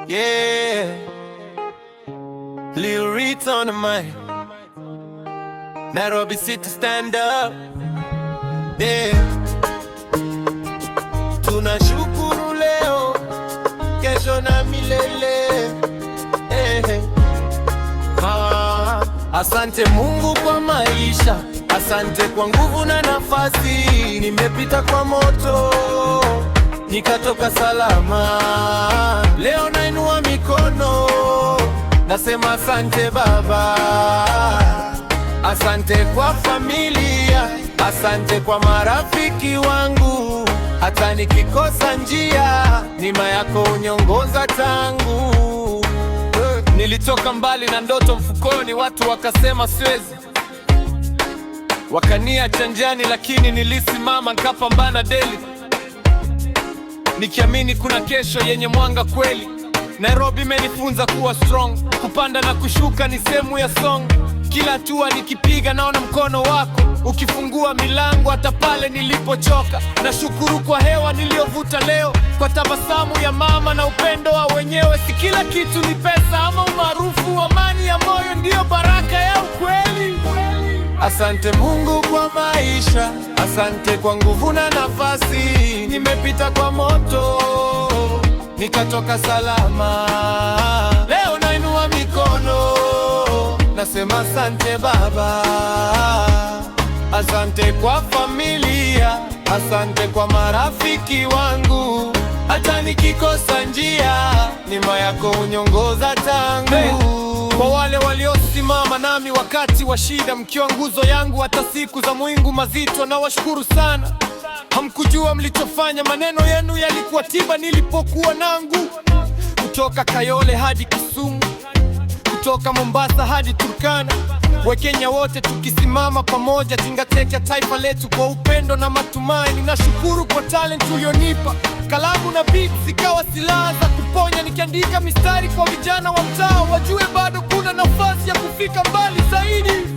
Yeah, Lil Reed's on the mic. Nairobi City stand up. Yeah, tunashukuru leo, kesho na milele. Asante Mungu kwa maisha, asante kwa nguvu na nafasi. Nimepita kwa moto nikatoka salama. Leo nainua mikono, nasema asante Baba. Asante kwa familia, asante kwa marafiki wangu. Hata nikikosa njia, neema yako uniongoza tangu. Nilitoka mbali na ndoto mfukoni, watu wakasema siwezi, wakaniacha njiani, lakini nilisimama nikapambana daily, nikiamini kuna kesho yenye mwanga kweli. Nairobi imenifunza kuwa strong, kupanda na kushuka ni sehemu ya song. Kila hatua nikipiga naona mkono wako ukifungua milango hata pale nilipochoka. Nashukuru kwa hewa niliyovuta leo, kwa tabasamu ya mama na upendo wa wenyewe. Si kila kitu ni pesa ama umaarufu, amani ya moyo ndiyo baraka ya ukweli. Asante Mungu kwa maisha, asante kwa nguvu na nafasi. Nimepita kwa moto nikatoka salama. Leo nainua mikono, nasema asante Baba. Asante kwa familia, asante kwa marafiki wangu. Hata nikikosa njia, neema yako uniongoza tangu. Kwa wale waliosimama nami wakati wa shida, mkiwa nguzo yangu hata siku za mawingu mazito, nawashukuru sana. Hamkujua mlichofanya, maneno yenu yalikuwa tiba nilipokuwa nangu. Kutoka Kayole hadi Kisumu, kutoka Mombasa hadi Turkana, Wakenya wote tukisimama pamoja, tingateka taifa letu kwa upendo na matumaini. Nashukuru kwa talent ulionipa, kalamu na beats zikawa silaha za kuponya, nikiandika mistari kwa vijana wa mtaa wajue bado kuna nafasi ya kufika mbali zaidi.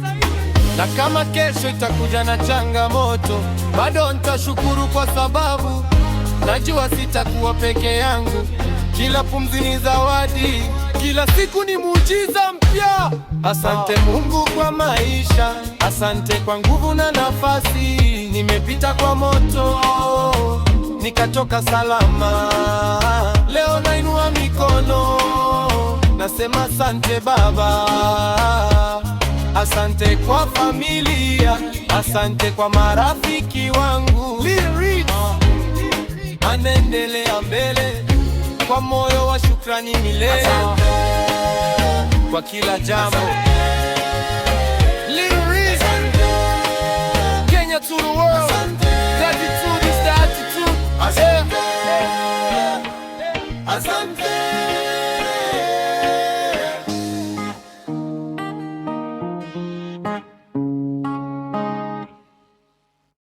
Na kama kesho itakuja na changamoto, bado nitashukuru kwa sababu najua sitakuwa peke yangu. Kila pumzi ni zawadi, kila siku ni muujiza mpya. Asante Mungu kwa maisha, asante kwa nguvu na nafasi. Nimepita kwa moto nikatoka salama. Leo nainua mikono, nasema asante Baba. Asante kwa familia, asante kwa marafiki wangu. Lil Reed anaendelea mbele kwa moyo wa shukrani milele, kwa kila jambo.